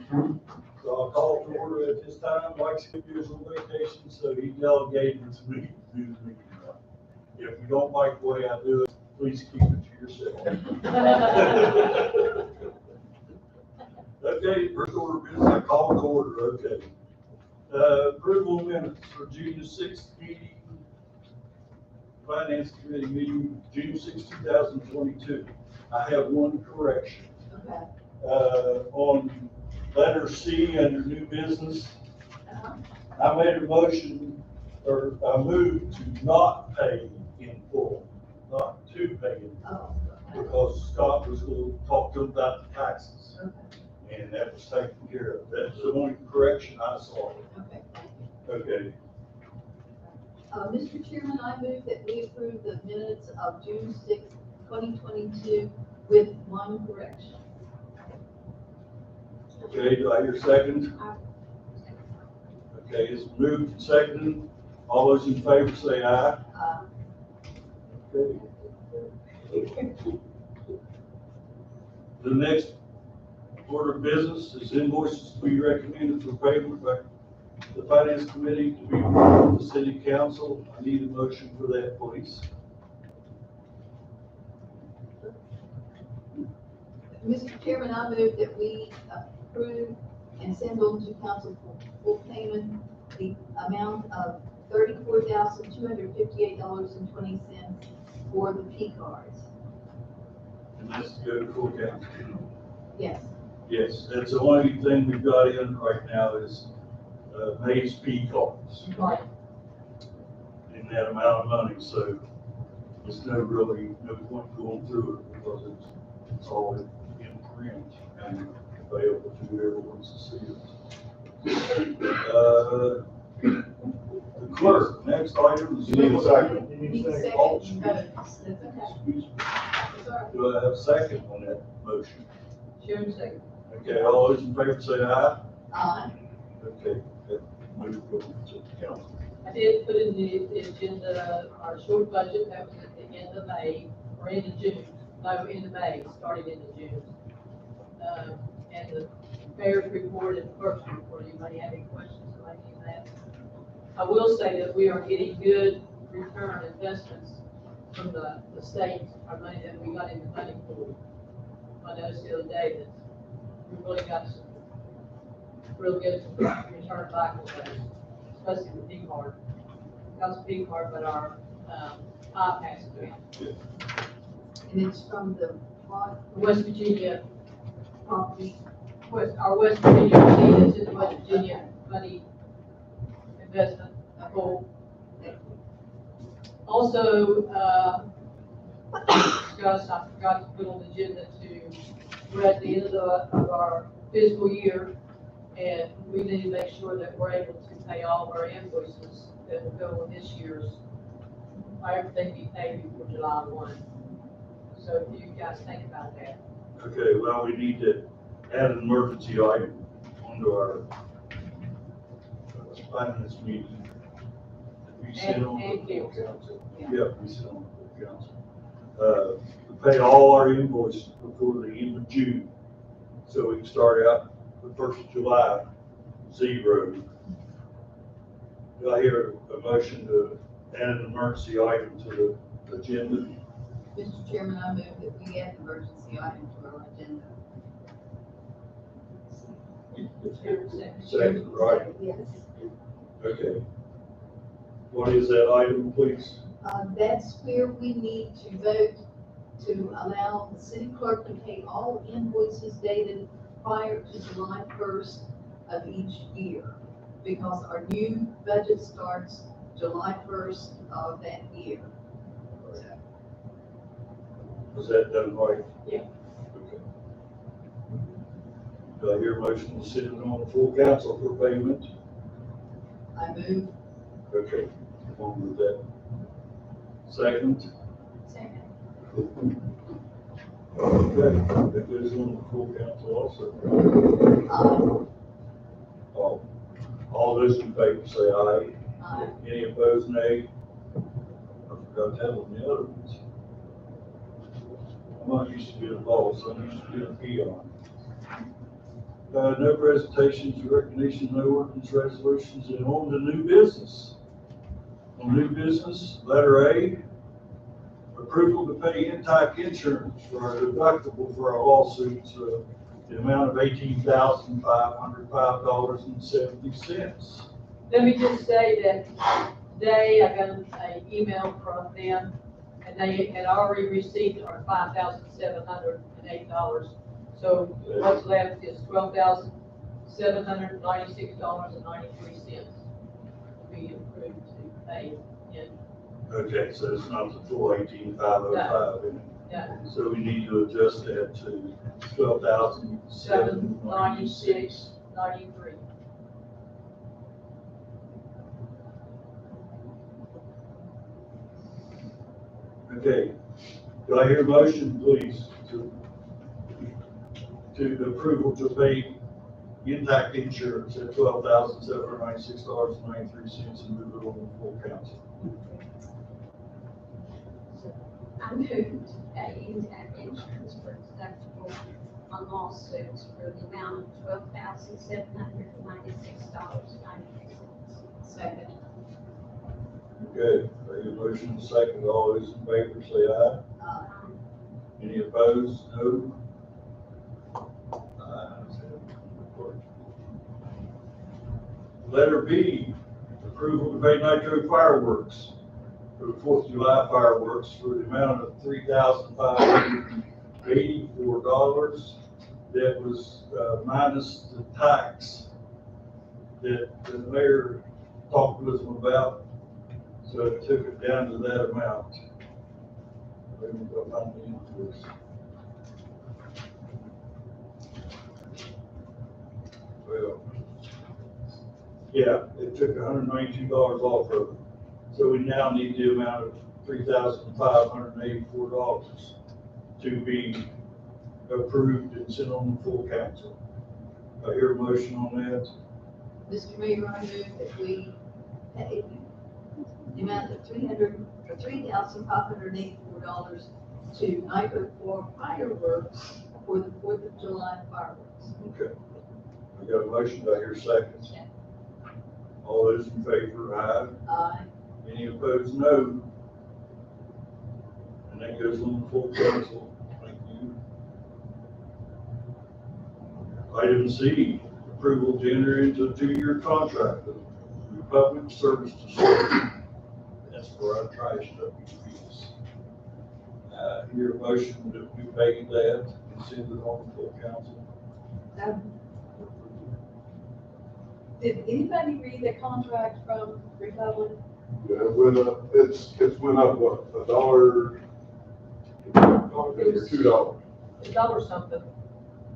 So I'll call to order at this time. Mike Scipio's on vacation, so he delegated to me to do the meeting. If you don't like the way I do it, please keep it to yourself. Okay, first order of business, I call to order, okay. Approval minutes for June 6th meeting, Finance Committee meeting, June 6, 2022. I have one correction. Okay. On letter C under new business, I made a motion, or I moved to not pay in full, not to pay in full, because Scott was going to talk to him about the taxes. Okay. And that was taken care of. That's the only correction I saw. Okay. Okay. Mr. Chairman, I move that we approve the minutes of June 6, 2022 with one correction. Okay, do I hear a second? Okay, it's moved and seconded. All those in favor say aye. Okay. The next order of business is invoices to be recommended for payment by the Finance Committee to be referred to the City Council. I need a motion for that, please. Mr. Chairman, I move that we approve and send on to council for full payment the amount of $34,258.20 for the P cards. And that's to go to full council. Yes. Yes, that's the only thing we've got in right now is May's P cards Right. in that amount of money. So there's no point going through it because it's all in print and available to whoever wants to see it. The clerk, next item is. You need a second. You need a second. Oh, That's okay. excuse me. Sorry. Do I have a second on that motion? Sharon, second. Okay, all those in favor say aye. Aye. Okay, that motion goes to the council. I did put in the agenda, our short budget, that was at the end of May, or end of June, no, end of May, starting into June. And the mayor's report and clerk's report, anybody have any questions about any of that? I will say that we are getting good return investments from the state, our money that we got in the money pool. I noticed the other day that we really got some real good return back on those, especially the P card. Not the P card, but our iPass account. And it's from the what? West Virginia, Property. our West Virginia money is in the West Virginia money investment pool. Also, discussed, I forgot to put on the agenda we're at the end of our fiscal year, and we need to make sure that we're able to pay all of our invoices that will go on this year's, everything be paid before July 1. So if you guys think about that. Okay, well, we need to add an emergency item onto our finance meeting. We sent on the full council. Yep, we sent on the full council. To pay all our invoices before the end of June. So we can start out the 1st of July, zero. Do I hear a motion to add an emergency item to the agenda? Mr. Chairman, I move that we add an emergency item to our agenda. Second, right? Yes. Okay. What is that item, please? That's where we need to vote to allow the city clerk to pay all invoices dated prior to July 1st of each year, because our new budget starts July 1st of that year. Was that done right? Yeah. Okay. Do I hear a motion to send it on the full council for payment? I move. Okay, on with that. Second? Second. Okay, that goes on the full council also. All those in favor say aye. Aye. Any opposed, nay? I forgot to tell them the other ones. I'm not used to being a boss, I'm used to being a peon. No presentations, recognition, no ordinance resolutions, and on to new business. On new business, letter A, approval to pay intact insurance for our deductible for our lawsuits, the amount of $18,505.70. Let me just say that today I got an email from them, and they had already received our $5,708. So what's left is $12,796.93 to be approved to pay in. Okay, so it's not the full 18,505. Yeah. So we need to adjust that to 12,796. 796.93. Okay, do I hear a motion, please, to the approval to pay intact insurance at $12,796.93 and move it on to full council? I moved to pay intact insurance for deductible on lawsuits for the amount of $12,796.93. Second. Okay, I hear a motion, second, all those in favor say aye. Any opposed? No. Letter B, approval to pay Nitro Fireworks for the 4th of July fireworks for the amount of $3,584. That was minus the tax that the mayor talked with them about. So it took it down to that amount. Let me go find the invoice. Well, yeah, it took $192 off of it. So we now need the amount of $3,584 to be approved and sent on the full council. I hear a motion on that. Mr. Mayor, I move that we pay the amount of $3,584 to Nitro for fireworks for the 4th of July fireworks. Okay. We got a motion, do I hear a second? Second. All those in favor, aye. Aye. Any opposed, no. And that goes on the full council. Thank you. Item C, approval to enter into a 2-year contract with Public Service Distribution. That's for our trash WPs. Hear a motion that we pay that and send it on to full council. Did anybody read the contract from Republic? Yeah, it went up, it's went up, what, $1? Or $2 $1 something.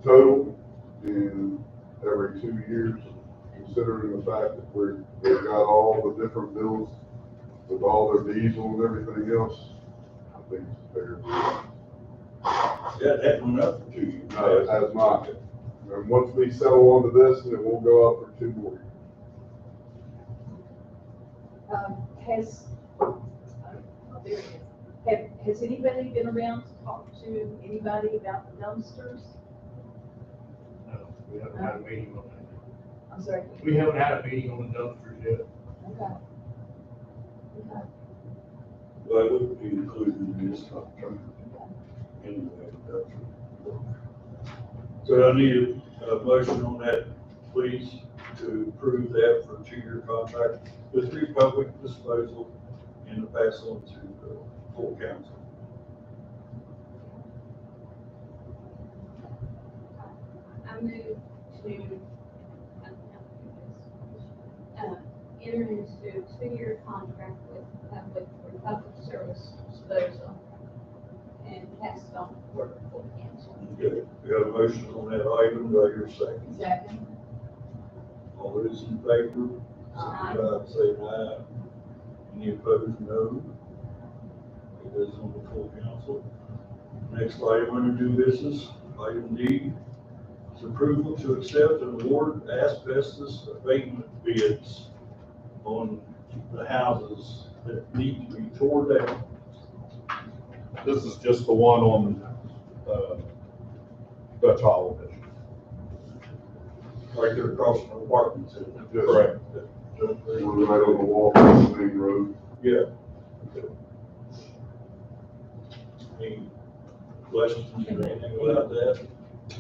total in every 2 years, considering the fact that they've got all the different bills with all their diesel and everything else. I think it's fair. Yeah, that went up for 2 years. No, it has not. And once we settle onto this, then it will go up for 2 more years. Has anybody been around to talk to anybody about the dumpsters? No, we haven't had a meeting on that. I'm sorry. We haven't had a meeting on the dumpsters yet. Okay. Okay. Well, it would be included in this contract. Anyway, that's. So I need a motion on that, please, to approve that for a 2-year contract with Republic Disposal and to pass on to the full council. I move to enter into a 2-year contract with Republic Service Disposal and pass it on to the full council. Okay, we have a motion on that item, do I hear a second? Second. All those in favor, say aye. Any opposed, no. It goes on the full council. Next item under new business, item D, is approval to accept and award asbestos abatement bids on the houses that need to be torn down. This is just the one on Dutch Hollow. right there across from the apartments. isn't it? Yes. Correct. We're right on the wall of the main road. Yeah. Any questions or anything about that?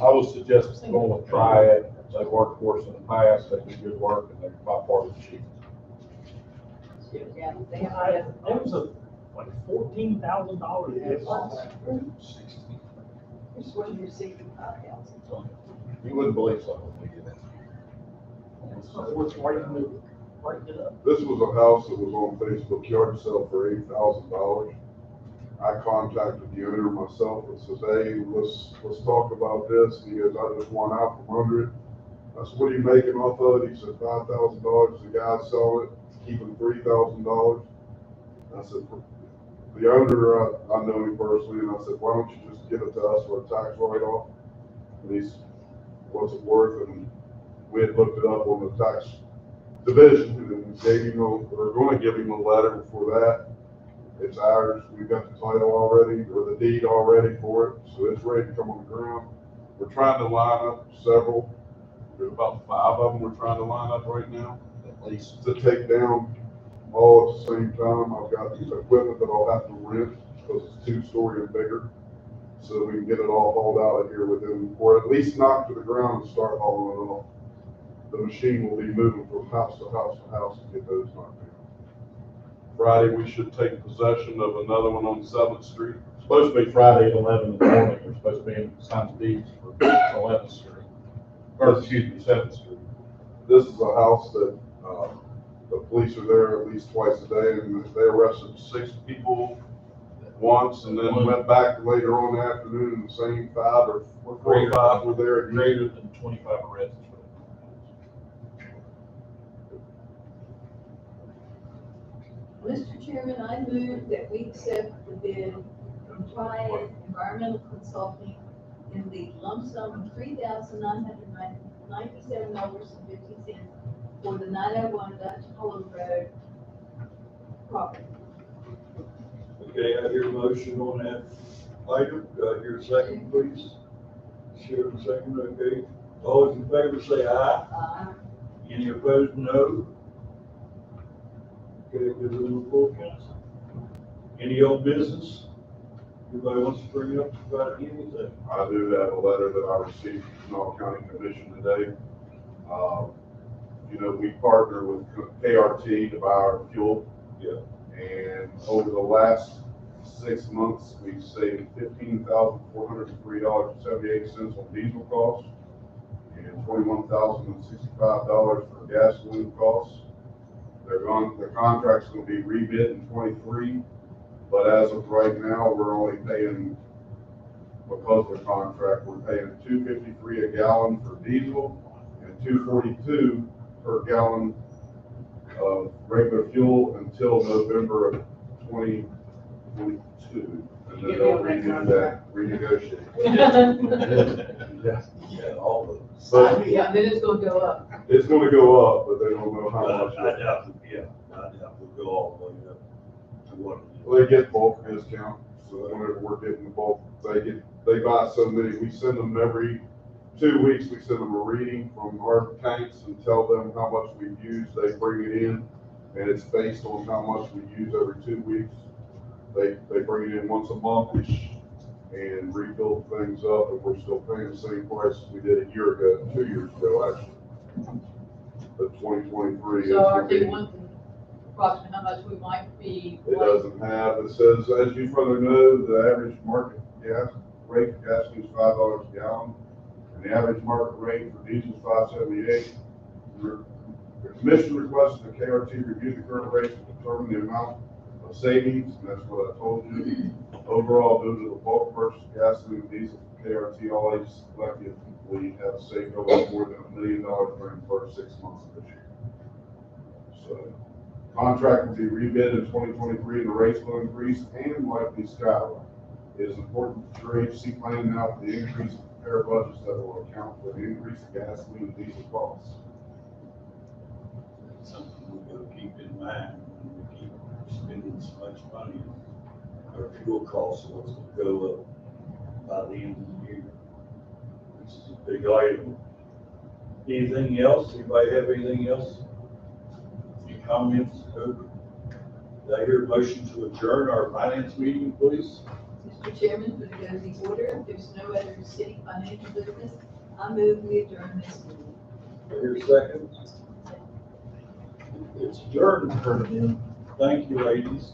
I would suggest going with Triad. They've worked for us in the past, they do good work, and they're by far the cheapest. Yeah, they have, That was like $14,000. It's what you're seeking, $5,000. You wouldn't believe something we did that. What's writing it up? This was a house that was on Facebook yard sale for $8,000. I contacted the owner myself and said, hey, let's talk about this. He goes, I just want out from under it. I said, what are you making off of it? He said, $5,000. The guy selling it, keeping $3,000. I said, the owner, I know him personally, and I said, why don't you just give it to us for a tax write-off? And he's, what's it worth? And we had looked it up on the tax division and gave him, we're going to give him a letter for that. It's ours. We've got the title already, or the deed already for it, so it's ready to come on the ground. We're trying to line up several. There's about 5 of them we're trying to line up right now, at least, to take down all at the same time. I've got equipment that I'll have to rent because it's 2-story and bigger, so we can get it all hauled out of here within, or at least knock to the ground and start hauling it off. The machine will be moving from house to house to house to get those knocked down. Friday, we should take possession of another one on 7th Street. It's supposed to be Friday at 11 in the morning. We're supposed to be in signs deeds for 11th Street. Or, excuse me, 7th Street. This is a house that, the police are there at least twice a day, and they arrested 6 people once, and then went back later on in the afternoon, and the same 5 or 4 or 5 were there again. Greater than 25 arrests. Mr. Chairman, I move that we accept the bid from Triad Environmental Consulting in the lump sum of $3,997.50 for the 901 Dutch Hollow Road property. Okay, I hear a motion on that item. Do I hear a second, please? Sharon, second, okay. All those in favor say aye. Any opposed, no. Okay, we'll move forward, council. Any old business? Anybody wants to bring up about anything? I do have a letter that I received from Kanawha County Commission today. You know, we partner with KRT to buy our fuel. Yeah. And over the last 6 months, we've saved $15,403.78 on diesel costs and $21,065 for gasoline costs. The contract's going to be rebid in 23, but as of right now, we're only paying, because of the contract, we're paying $2.53 a gallon for diesel and $2.42 per gallon of regular fuel until November of 2022, and then they'll renegotiate. Yeah, all of them. But yeah, then it's gonna go up. it's going to go up, but they don't know how much. I doubt it, yeah, I doubt we'll go all the way up to what. Well, they get bulk discount, so whenever we're getting the bulk, they buy so many, we send them every 2 weeks, we send them a reading from our tanks and tell them how much we've used, they bring it in, and it's based on how much we use every 2 weeks. They bring it in once a month-ish and refill things up, and we're still paying the same price as we did a year ago, 2 years ago, actually. But 2023 is. So are they wanting approximately how much we might be? It doesn't have, it says, as you further know, the average market gas rate for gasoline is $5 a gallon, and the average market rate for diesel is $5.78. The commission requested that KRT review the current rates to determine the amount of savings, and that's what I told you. Overall, due to the bulk purchase of gasoline and diesel from KRT, all agencies collectively have saved over more than $1 million during the first 6 months of this year. So, contract will be rebid in 2023, and the rates will increase and likely skyrocket. It is important that your agency plan now for the increase in prepare budgets that will account for the increase in gasoline and diesel costs. Something we're gonna keep in mind when we keep spending so much money. Our fuel costs will go up by the end of the year. This is a big item. Anything else? Anybody have anything else? Any comments? Did I hear a motion to adjourn our finance meeting, please? Mr. Chairman, for the good of the order, if there's no other city financial business, I move we adjourn this meeting. Do I hear a second? It's adjourned. Thank you, ladies.